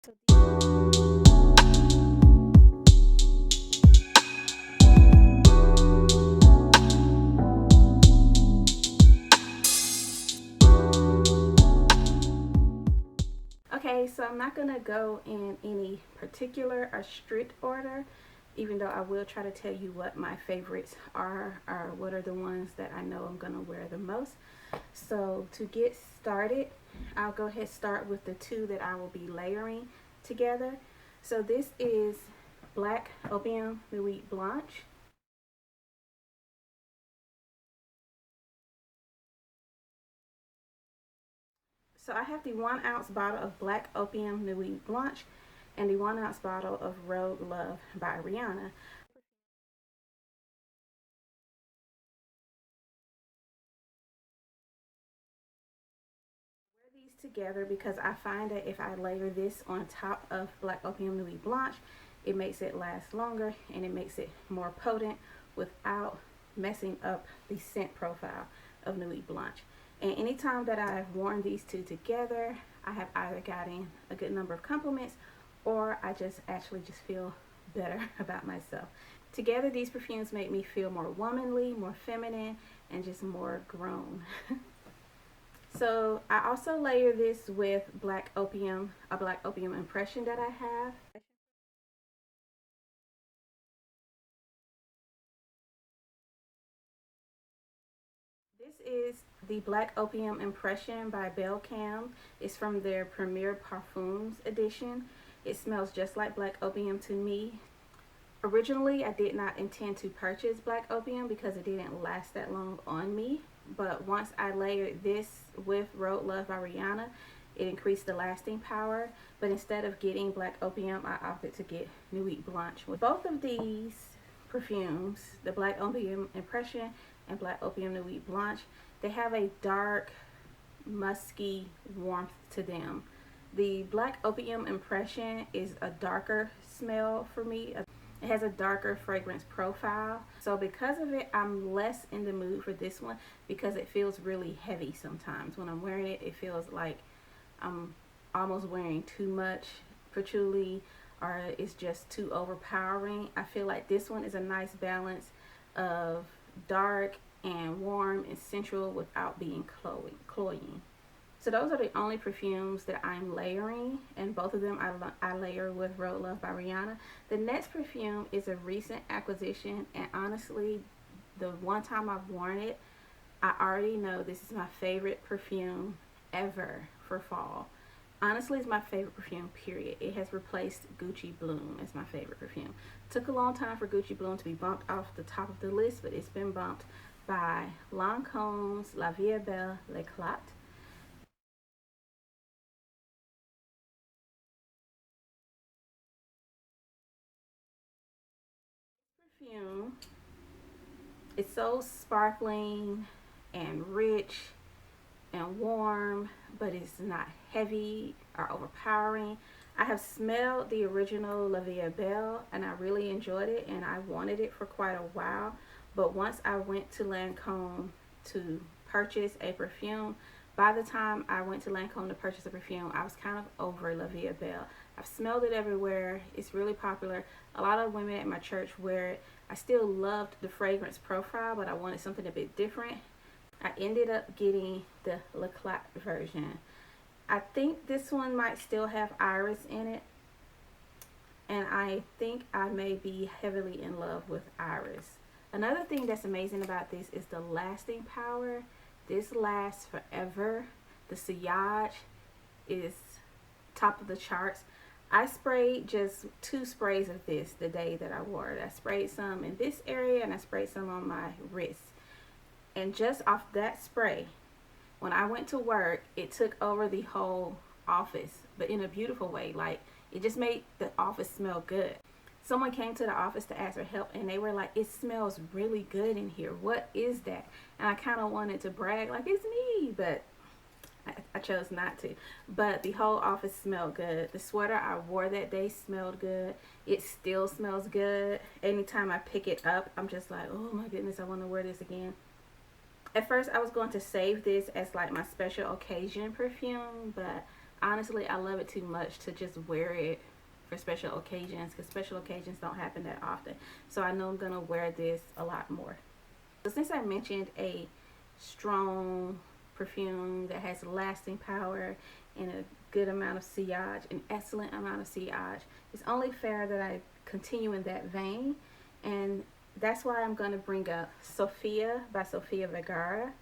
Okay, so I'm not going to go in any particular or strict order, even though I will try to tell you what my favorites are, or what are the ones that I know I'm going to wear the most. So to get started, I'll go ahead and start with the two that I will be layering together. So this is Black Opium Nuit Blanche. So I have the 1 ounce bottle of Black Opium Nuit Blanche and the 1 ounce bottle of Road Love by Rihanna. These together because I find that if I layer this on top of Black Opium Nuit Blanche, it makes it last longer and it makes it more potent without messing up the scent profile of Nuit Blanche. And anytime that I have worn these two together, I have either gotten a good number of compliments or I just actually just feel better about myself. Together, these perfumes make me feel more womanly, more feminine, and just more grown. So I also layer this with Black Opium, a Black Opium impression that I have. This is the Black Opium impression by Belcam. It's from their Premier Parfums edition. It smells just like Black Opium to me. Originally, I did not intend to purchase Black Opium because it didn't last that long on me. But once I layered this with Road Love by Rihanna, it increased the lasting power. But instead of getting Black Opium, I opted to get Nuit Blanche. With both of these perfumes, the Black Opium Impression and Black Opium Nuit Blanche, they have a dark, musky warmth to them. The Black Opium Impression is a darker smell for me. It has a darker fragrance profile. So because of it, I'm less in the mood for this one because it feels really heavy sometimes. When I'm wearing it, it feels like I'm almost wearing too much patchouli or it's just too overpowering. I feel like this one is a nice balance of dark and warm and sensual without being cloying. So those are the only perfumes that I'm layering, and both of them I layer with Road Love by Rihanna. The next perfume is a recent acquisition, and honestly, the one time I've worn it, I already know this is my favorite perfume ever for fall. Honestly, it's my favorite perfume, period. It has replaced Gucci Bloom as my favorite perfume. Took a long time for Gucci Bloom to be bumped off the top of the list, but it's been bumped by Lancome's La Vie Belle L'Eclat. Perfume, it's so sparkling and rich and warm, but it's not heavy or overpowering. I have smelled the original La Vie Belle and I really enjoyed it and I wanted it for quite a while. But once I went to Lancome to purchase a perfume, by the time I went to Lancome to purchase a perfume, I was kind of over La Vie Belle. I've smelled it everywhere. It's really popular. A lot of women at my church wear it. I still loved the fragrance profile, but I wanted something a bit different. I ended up getting the L'Eclat version. I think this one might still have iris in it, and I think I may be heavily in love with iris. Another thing that's amazing about this is the lasting power. This lasts forever. The sillage is top of the charts. I sprayed just 2 sprays of this the day that I wore it. I sprayed some in this area and I sprayed some on my wrist. And just off that spray, when I went to work, it took over the whole office, but in a beautiful way. Like, it just made the office smell good. Someone came to the office to ask for help and they were like, it smells really good in here. What is that? And I kind of wanted to brag like it's me, but I chose not to. But the whole office smelled good. The sweater I wore that day smelled good. It still smells good. Anytime I pick it up, I'm just like, oh my goodness, I want to wear this again. At first I was going to save this as like my special occasion perfume, but Honestly, I love it too much to just wear it for special occasions, because special occasions don't happen that often. So I know I'm gonna wear this a lot more. So since I mentioned a strong perfume that has lasting power and a good amount of sillage, an excellent amount of sillage, it's only fair that I continue in that vein, and that's why I'm going to bring up Sofia by Sofia Vergara.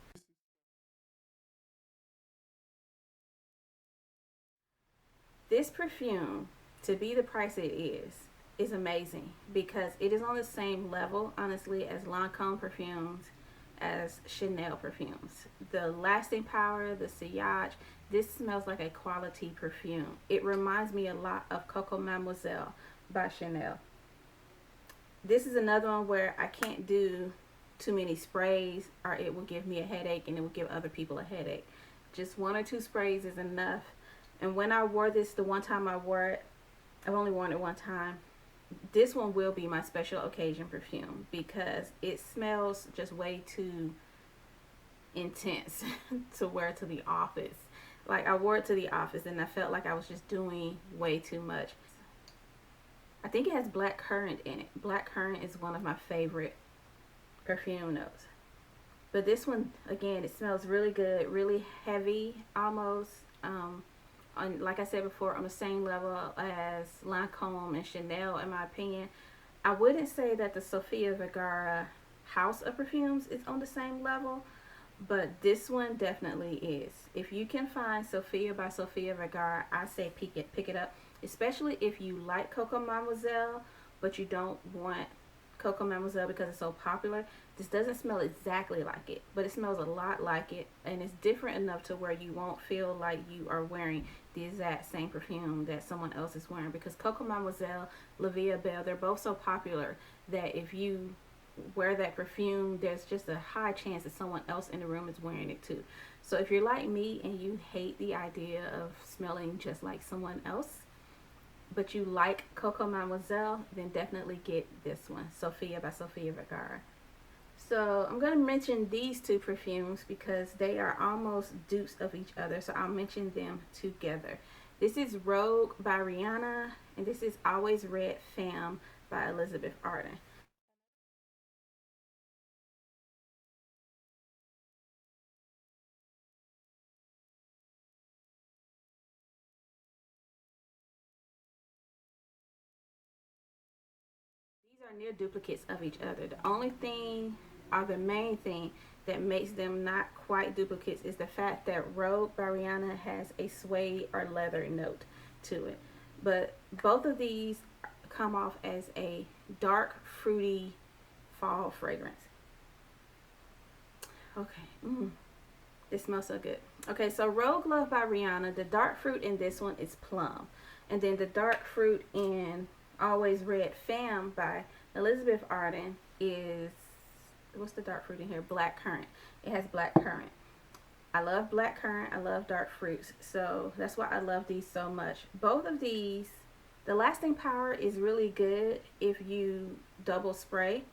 This perfume, to be the price it is amazing because it is on the same level, honestly, as Lancome perfumes, as Chanel perfumes. The lasting power, the sillage, this smells like a quality perfume. It reminds me a lot of Coco Mademoiselle by Chanel. This is another one where I can't do too many sprays or it will give me a headache and it will give other people a headache. Just one or two sprays is enough. And when I wore this, the one time I wore it, I've only worn it one time. This one will be my special occasion perfume because it smells just way too intense to wear to the office. Like, I wore it to the office and I felt like I was just doing way too much. I think it has black currant in it. Black currant is one of my favorite perfume notes. But this one, again, it smells really good, really heavy, almost, like I said before, on the same level as Lancome and Chanel, in my opinion. I wouldn't say that the Sofia Vergara house of perfumes is on the same level, but this one definitely is. If you can find Sofia by Sofia Vergara, I say pick it up, especially if you like Coco Mademoiselle, but you don't want Coco Mademoiselle because it's so popular. This doesn't smell exactly like it, but it smells a lot like it, and it's different enough to where you won't feel like you are wearing the exact same perfume that someone else is wearing, because Coco Mademoiselle, La Vie Belle, they're both so popular that if you wear that perfume, there's just a high chance that someone else in the room is wearing it too. So if you're like me and you hate the idea of smelling just like someone else, but you like Coco Mademoiselle, then definitely get this one, Sofia by Sofia Vergara. So I'm going to mention these two perfumes because they are almost dupes of each other, so I'll mention them together. This is Rogue by Rihanna, and this is Always Red Femme by Elizabeth Arden. These are near duplicates of each other. The only thing, or the main thing, that makes them not quite duplicates is the fact that Rogue by Rihanna has a suede or leather note to it. But both of these come off as a dark, fruity fall fragrance. Okay, this smells so good. Okay, so Rogue Love by Rihanna, the dark fruit in this one is plum. And then the dark fruit in Always Red Femme by Elizabeth Arden is, what's the dark fruit in here? Black currant. It has black currant. I love black currant. I love dark fruits. So that's why I love these so much. Both of these, the lasting power is really good if you double spray.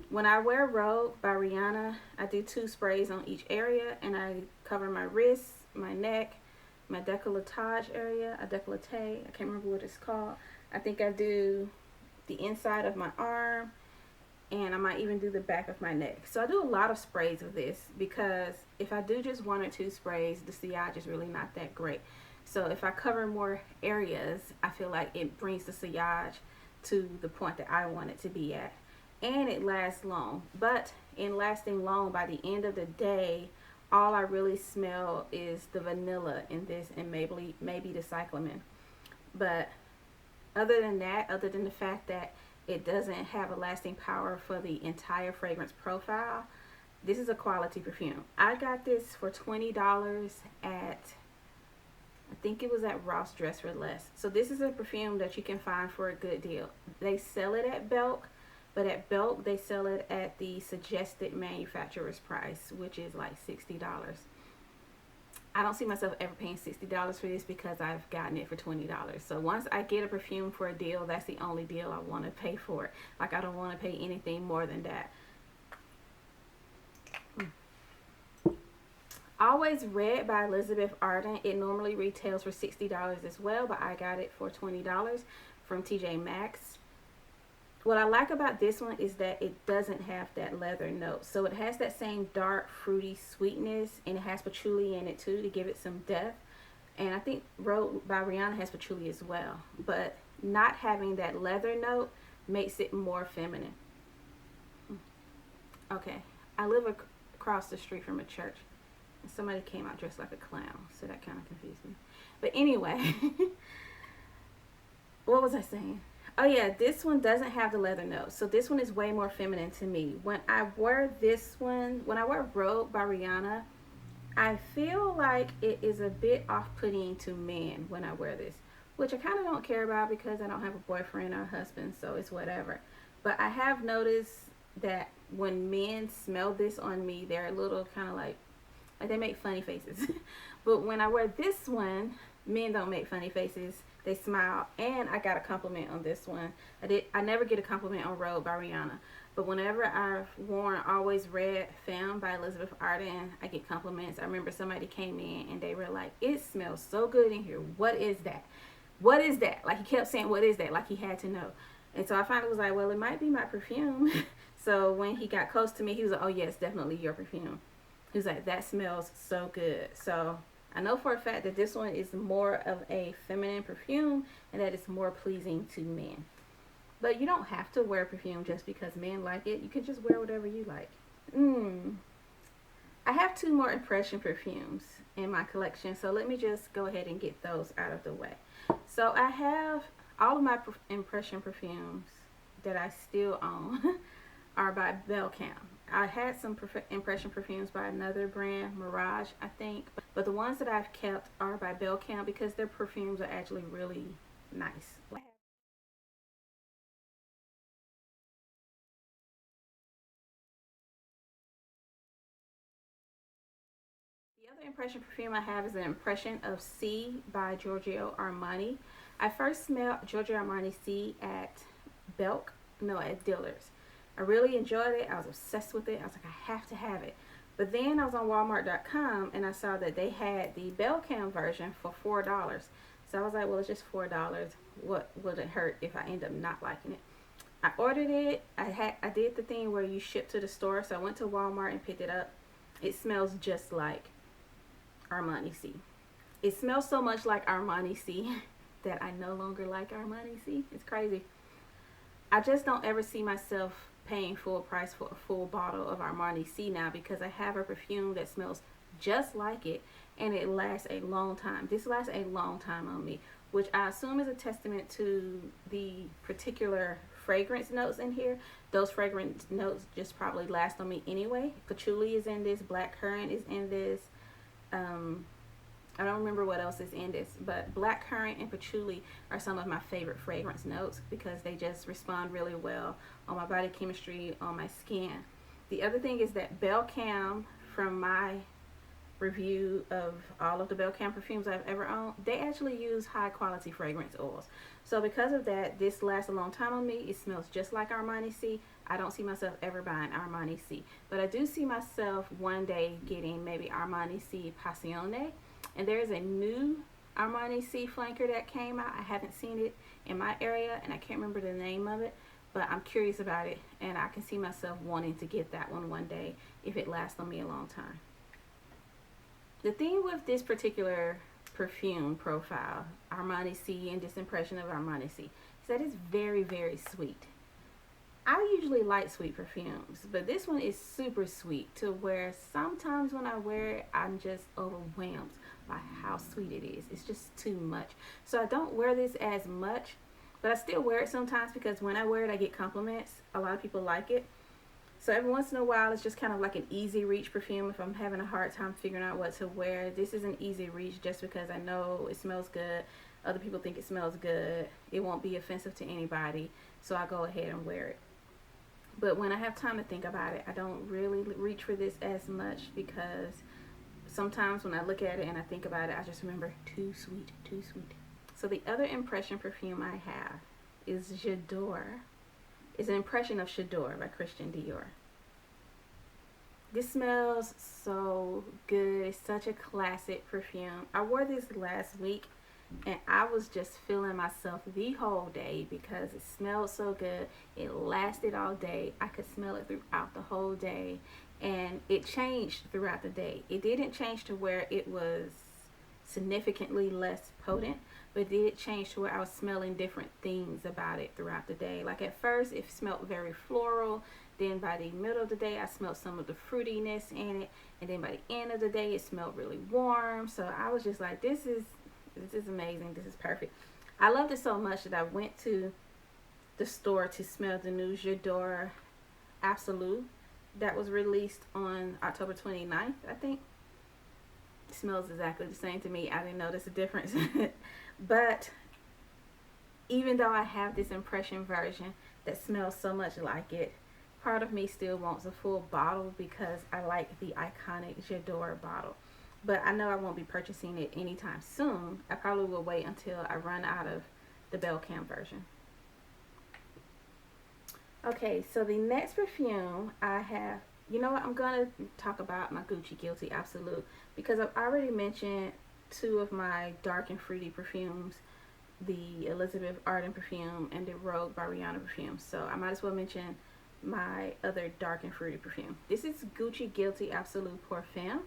When I wear Rogue by Rihanna, I do 2 sprays on each area, and I cover my wrists, my neck, my décolletage area, a décolleté, I can't remember what it's called. I think I do the inside of my arm, and I might even do the back of my neck. So I do a lot of sprays of this because if I do just 1 or 2 sprays, the sillage is really not that great. So if I cover more areas, I feel like it brings the sillage to the point that I want it to be at. And it lasts long. But in lasting long, by the end of the day, all I really smell is the vanilla in this, and maybe the cyclamen. But other than that, other than the fact that it doesn't have a lasting power for the entire fragrance profile, this is a quality perfume. I got this for $20 at, I think it was at Ross Dress for Less. So this is a perfume that you can find for a good deal. They sell it at Belk, but at Belk they sell it at the suggested manufacturer's price, which is like $60. I don't see myself ever paying $60 for this because I've gotten it for $20. So once I get a perfume for a deal, that's the only deal I want to pay for it. Like, I don't want to pay anything more than that. Always Red by Elizabeth Arden. It normally retails for $60 as well, but I got it for $20 from TJ Maxx. What I like about this one is that it doesn't have that leather note. So it has that same dark fruity sweetness, and it has patchouli in it too to give it some depth. And I think Rose by Rihanna has patchouli as well. But not having that leather note makes it more feminine. Okay, I live across the street from a church. And somebody came out dressed like a clown, so that kind of confused me. But anyway, what was I saying? Oh yeah, this one doesn't have the leather note. So this one is way more feminine to me. When I wear this one, when I wear Rogue by Rihanna, I feel like it is a bit off-putting to men when I wear this. Which I kind of don't care about because I don't have a boyfriend or a husband, so it's whatever. But I have noticed that when men smell this on me, they're a little kind of like they make funny faces. But when I wear this one, men don't make funny faces. They smile, and I got a compliment on this one. I never get a compliment on Road by Rihanna, but whenever I've worn Always Red Femme by Elizabeth Arden, I get compliments. I remember somebody came in and they were like, "It smells so good in here. What is that? What is that?" Like, he kept saying, "What is that?" Like he had to know. And so I finally was like, well, it might be my perfume. So when he got close to me, he was like, "Oh yes, definitely your perfume." He was like, "That smells so good." So I know for a fact that this one is more of a feminine perfume and that it's more pleasing to men. But you don't have to wear perfume just because men like it. You can just wear whatever you like. I have 2 more impression perfumes in my collection, so let me just go ahead and get those out of the way. So I have all of my impression perfumes that I still own are by Belcam. I had some impression perfumes by another brand, Mirage, I think. But the ones that I've kept are by Belcam because their perfumes are actually really nice. The other impression perfume I have is an impression of C by Giorgio Armani. I first smelled Giorgio Armani C at at Dillard's. I really enjoyed it. I was obsessed with it. I was like, I have to have it. But then I was on Walmart.com and I saw that they had the Belcam version for $4. So I was like, well, it's just $4. What would it hurt if I end up not liking it? I ordered it. I did the thing where you ship to the store. So I went to Walmart and picked it up. It smells just like Armani C. It smells so much like Armani C that I no longer like Armani C. It's crazy. I just don't ever see myself paying full price for a full bottle of Armani C now because I have a perfume that smells just like it and it lasts a long time. This lasts a long time on me, which I assume is a testament to the particular fragrance notes in here. Those fragrance notes just probably last on me anyway. Patchouli is in this, black currant is in this. I don't remember what else is in this, but black currant and patchouli are some of my favorite fragrance notes because they just respond really well on my body chemistry, on my skin. The other thing is that Belcam, from my review of all of the Belcam perfumes I've ever owned, they actually use high quality fragrance oils. So because of that, this lasts a long time on me. It smells just like Armani C. I don't see myself ever buying Armani C, but I do see myself one day getting maybe Armani C Passione. And there is a new Armani C flanker that came out. I haven't seen it in my area and I can't remember the name of it, but I'm curious about it and I can see myself wanting to get that one day if it lasts on me a long time. The thing with this particular perfume profile, Armani C and this impression of Armani C, is that it's very, very sweet. I usually like sweet perfumes, but this one is super sweet to where sometimes when I wear it, I'm just overwhelmed by how sweet it is. It's just too much. So I don't wear this as much, but I still wear it sometimes because when I wear it, I get compliments. A lot of people like it. So every once in a while, it's just kind of like an easy reach perfume. If I'm having a hard time figuring out what to wear, this is an easy reach just because I know it smells good. Other people think it smells good. It won't be offensive to anybody. So I go ahead and wear it. But when I have time to think about it, I don't really reach for this as much because sometimes when I look at it and I think about it, I just remember too sweet, too sweet. So the other impression perfume I have is J'adore. It's an impression of J'adore by Christian Dior. This smells so good. It's such a classic perfume. I wore this last week and I was just feeling myself the whole day because it smelled so good. It lasted all day. I could smell it throughout the whole day, and it changed throughout the day. It didn't change to where it was significantly less potent, but it did change to where I was smelling different things about it throughout the day. Like at first it smelled very floral, then by the middle of the day I smelled some of the fruitiness in it, and then by the end of the day it smelled really warm. So I was just like, this is amazing. This is perfect. I loved it so much that I went to the store to smell the new J'adore Absolute that was released on October 29th, I think. It smells exactly the same to me. I didn't notice a difference. But even though I have this impression version that smells so much like it, part of me still wants a full bottle because I like the iconic J'adore bottle. But I know I won't be purchasing it anytime soon. I probably will wait until I run out of the Belcam version. Okay, so the next perfume I have, you know what, I'm going to talk about my Gucci Guilty Absolute because I've already mentioned two of my dark and fruity perfumes, the Elizabeth Arden perfume and the Rogue by Rihanna perfume. So I might as well mention my other dark and fruity perfume. This is Gucci Guilty Absolute Perfume.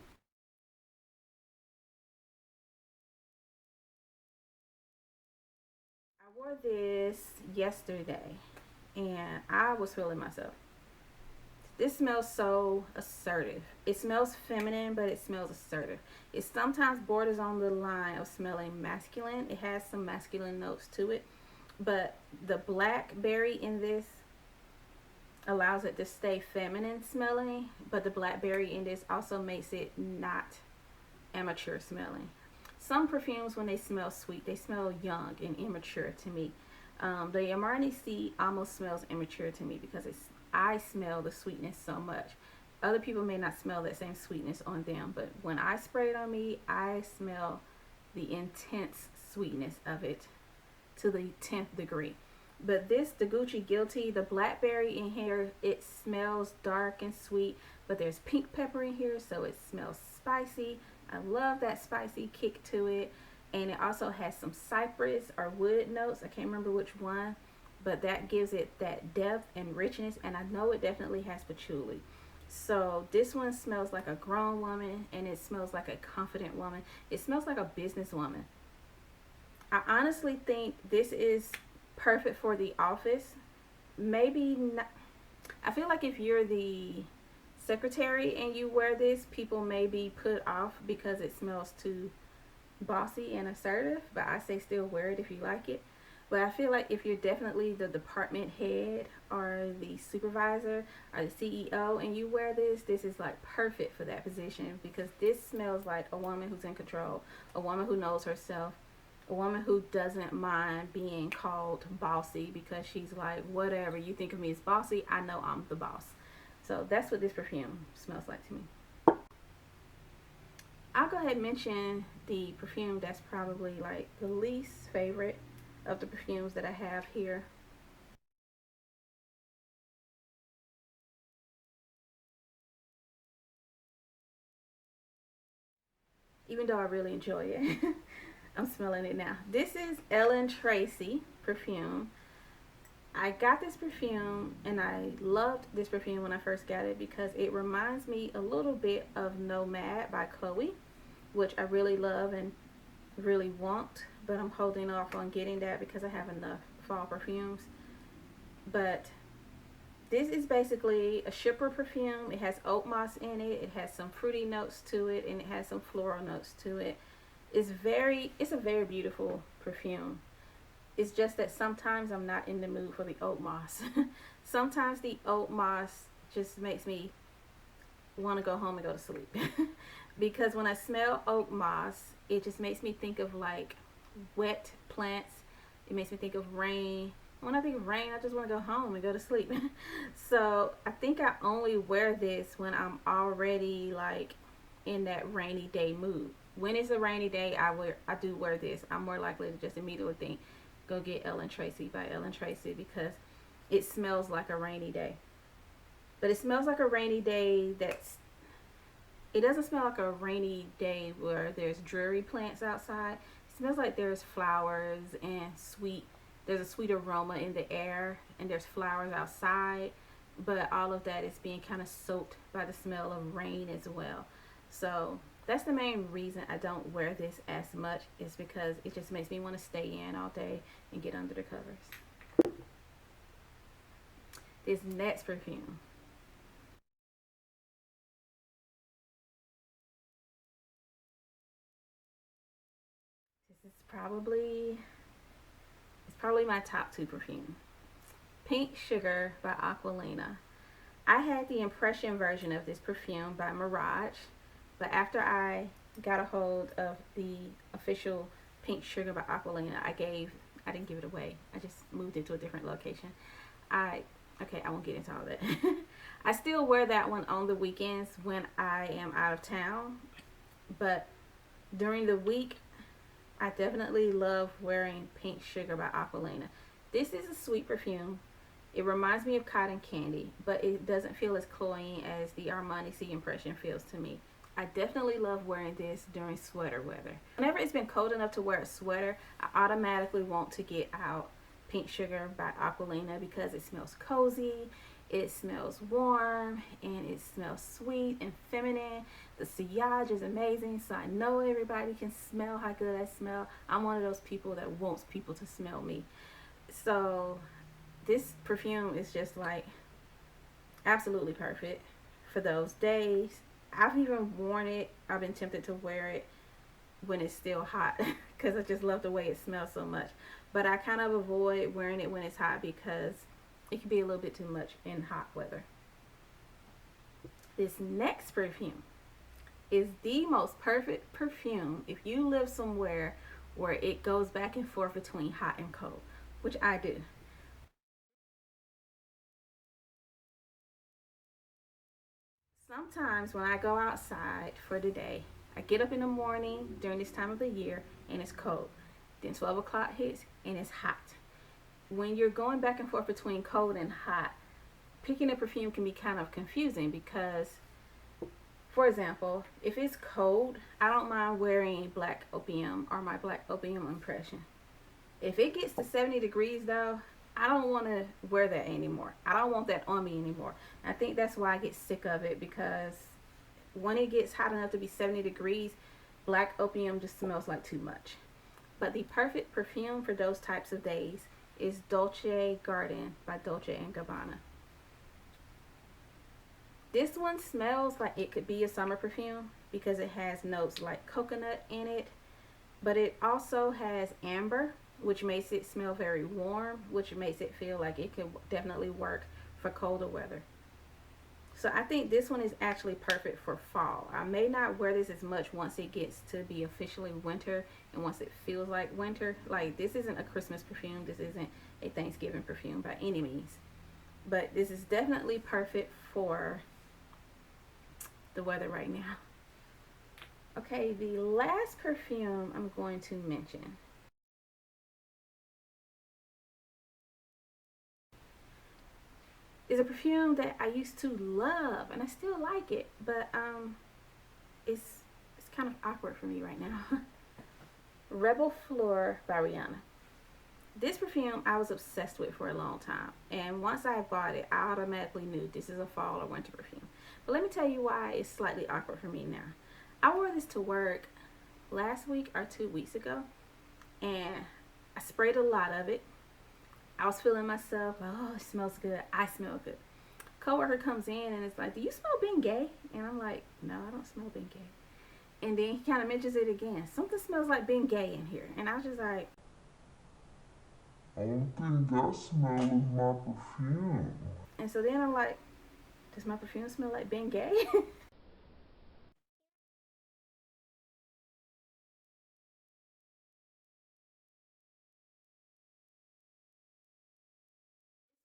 I wore this yesterday and I was feeling myself. This smells so assertive. It smells feminine, but it smells assertive. It sometimes borders on the line of smelling masculine. It has some masculine notes to it, but the blackberry in this allows it to stay feminine smelling, but the blackberry in this also makes it not amateur smelling. Some perfumes, when they smell sweet, they smell young and immature to me. The Amani C almost smells immature to me because I smell the sweetness so much. Other people may not smell that same sweetness on them, but when I spray it on me, I smell the intense sweetness of it to the 10th degree. But this, the Gucci Guilty, the blackberry in here, it smells dark and sweet, but there's pink pepper in here, so it smells spicy. I love that spicy kick to it. And it also has some cypress or wood notes. I can't remember which one, but that gives it that depth and richness. And I know it definitely has patchouli. So this one smells like a grown woman, and it smells like a confident woman. It smells like a businesswoman. I honestly think this is perfect for the office. Maybe not. I feel like if you're the secretary and you wear this, people may be put off because it smells too bossy and assertive, but I say still wear it if you like it. But I feel like if you're definitely the department head or the supervisor or the CEO and you wear this, this is like perfect for that position because this smells like a woman who's in control, a woman who knows herself, a woman who doesn't mind being called bossy because she's like, whatever you think of me as bossy, I know I'm the boss. So that's what this perfume smells like to me. I'll go ahead and mention the perfume that's probably like the least favorite of the perfumes that I have here. Even though I really enjoy it. I'm smelling it now. This is Ellen Tracy perfume. I got this perfume and I loved this perfume when I first got it because it reminds me a little bit of Nomad by Chloe, which I really love and really want, but I'm holding off on getting that because I have enough fall perfumes. But this is basically a shipper perfume. It has oat moss in it. It has some fruity notes to it, and it has some floral notes to it. It's a very beautiful perfume. It's just that sometimes I'm not in the mood for the oat moss. Sometimes the oat moss just makes me want to go home and go to sleep. Because when I smell oat moss, it just makes me think of like wet plants. It makes me think of rain. When I think of rain, I just want to go home and go to sleep. So I think I only wear this when I'm already like in that rainy day mood. When it's a rainy day, I do wear this. I'm more likely to just immediately think, go get Ellen Tracy by Ellen Tracy because it smells like a rainy day. But it smells like a rainy day that's It doesn't smell like a rainy day where there's dreary plants outside. It smells like there's flowers and sweet. There's a sweet aroma in the air, and there's flowers outside, but all of that is being kind of soaked by the smell of rain as well. So that's the main reason I don't wear this as much, is because it just makes me want to stay in all day and get under the covers. This next perfume. This is probably my top two perfume. Pink Sugar by Aquolina. I had the impression version of this perfume by Mirage, but after I got a hold of the official Pink Sugar by Aquolina, I didn't give it away. I just moved it to a different location. Okay, I won't get into all that. I still wear that one on the weekends when I am out of town, but during the week, I definitely love wearing Pink Sugar by Aquolina. This is a sweet perfume. It reminds me of cotton candy, but it doesn't feel as cloying as the Armani Sea Impression feels to me. I definitely love wearing this during sweater weather. Whenever it's been cold enough to wear a sweater, I automatically want to get out Pink Sugar by Aquolina because it smells cozy, it smells warm, and it smells sweet and feminine. The sillage is amazing, so I know everybody can smell how good I smell. I'm one of those people that wants people to smell me. So this perfume is just like absolutely perfect for those days. I've even worn it. I've been tempted to wear it when it's still hot because I just love the way it smells so much. But I kind of avoid wearing it when it's hot because it can be a little bit too much in hot weather. This next perfume is the most perfect perfume if you live somewhere where it goes back and forth between hot and cold, which I do. Sometimes when I go outside for the day, I get up in the morning during this time of the year and it's cold. Then 12 o'clock hits and it's hot. When you're going back and forth between cold and hot, picking a perfume can be kind of confusing because, for example, if it's cold, I don't mind wearing Black Opium or my Black Opium Impression. If it gets to 70 degrees though, I don't want to wear that anymore. I don't want that on me anymore. I think that's why I get sick of it, because when it gets hot enough to be 70 degrees, Black Opium just smells like too much. But the perfect perfume for those types of days is Dolce Garden by Dolce & Gabanna. This one smells like it could be a summer perfume because it has notes like coconut in it, but it also has amber, which makes it smell very warm, which makes it feel like it could definitely work for colder weather. So I think this one is actually perfect for fall. I may not wear this as much once it gets to be officially winter and once it feels like winter. Like, this isn't a Christmas perfume. This isn't a Thanksgiving perfume by any means. But this is definitely perfect for the weather right now. Okay, the last perfume I'm going to mention is a perfume that I used to love, and I still like it, but it's kind of awkward for me right now. Reb'l Fleur by Rihanna. This perfume I was obsessed with for a long time, and once I bought it, I automatically knew this is a fall or winter perfume. But let me tell you why it's slightly awkward for me now. I wore this to work last week or 2 weeks ago, and I sprayed a lot of it. I was feeling myself, oh, it smells good. I smell good. Coworker comes in and it's like, do you smell being gay? And I'm like, no, I don't smell being gay. And then he kind of mentions it again. Something smells like being gay in here. And I was just like, I don't think that smell is my perfume. and so then I'm like, does my perfume smell like being gay? This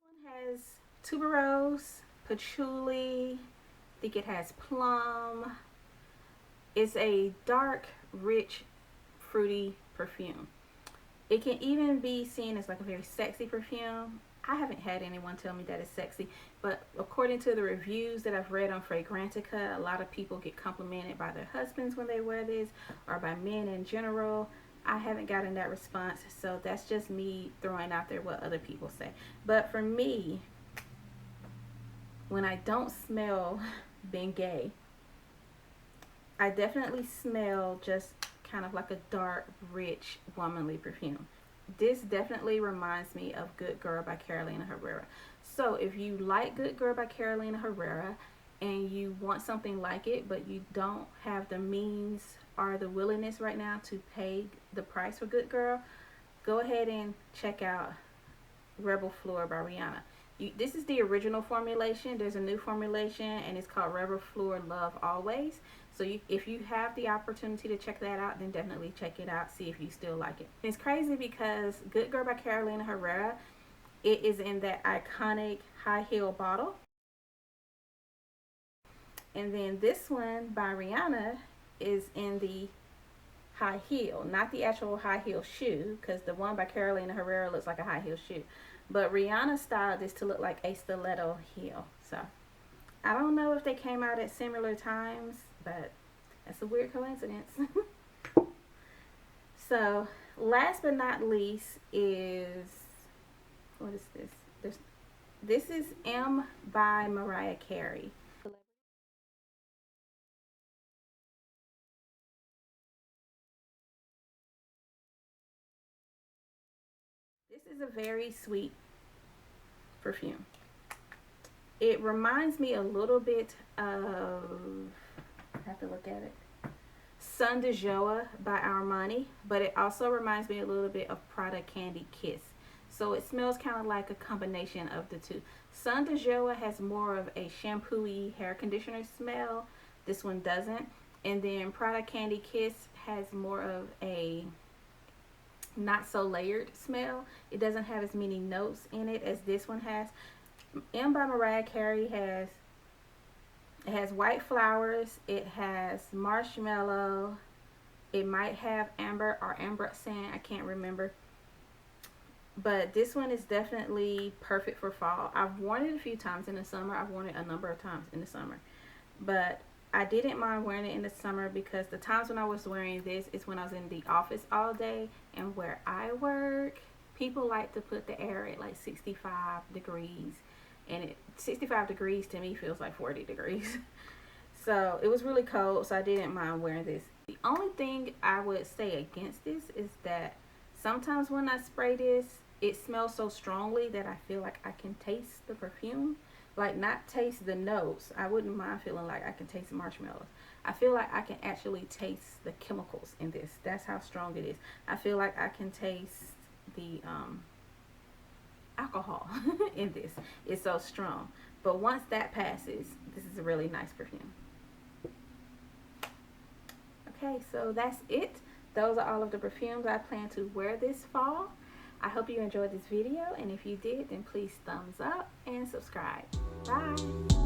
one has tuberose, patchouli, I think it has plum. It's a dark, rich, fruity perfume. It can even be seen as like a very sexy perfume. I haven't had anyone tell me that it's sexy, but according to the reviews that I've read on Fragrantica, a lot of people get complimented by their husbands when they wear this, or by men in general. I haven't gotten that response, so that's just me throwing out there what other people say. But for me, when I don't smell Bengay, I definitely smell just kind of like a dark, rich, womanly perfume. This definitely reminds me of Good Girl by Carolina Herrera. So if you like Good Girl by Carolina Herrera and you want something like it, but you don't have the means or the willingness right now to pay the price for Good Girl, go ahead and check out Reb'l Fleur by Rihanna. This is the original formulation. There's a new formulation, and it's called Reb'l Fleur Love Always. So if you have the opportunity to check that out, then definitely check it out. See if you still like it. It's crazy because Good Girl by Carolina Herrera, it is in that iconic high heel bottle. And then this one by Rihanna is in the high heel, not the actual high heel shoe, because the one by Carolina Herrera looks like a high heel shoe. But Rihanna styled this to look like a stiletto heel. So I don't know if they came out at similar times, but that's a weird coincidence. So last but not least is, what is this? This is M by Mariah Carey. This is a very sweet perfume. It reminds me a little bit of, I have to look at it, Sun de Joie by Armani, but it also reminds me a little bit of Prada Candy Kiss. So it smells kind of like a combination of the two. Sun de Joie has more of a shampoo-y hair conditioner smell. This one doesn't. And then Prada Candy Kiss has more of a not so layered smell. It doesn't have as many notes in it as this one has. M by Mariah Carey has white flowers, it has marshmallow, it might have amber or ambrosand, I can't remember. But this one is definitely perfect for fall. I've worn it a few times in the summer. I've worn it a number of times in the summer. But I didn't mind wearing it in the summer because the times when I was wearing this is when I was in the office all day, and where I work, people like to put the air at like 65 degrees. And 65 degrees to me feels like 40 degrees. So it was really cold, so I didn't mind wearing this. The only thing I would say against this is that sometimes when I spray this, it smells so strongly that I feel like I can taste the perfume. Like, not taste the notes. I wouldn't mind feeling like I can taste marshmallows. I feel like I can actually taste the chemicals in this. That's how strong it is. I feel like I can taste the alcohol in this. It's so strong. But once that passes, this is a really nice perfume. Okay, so that's it. Those are all of the perfumes I plan to wear this fall. I hope you enjoyed this video, and if you did, then please thumbs up and subscribe. Bye.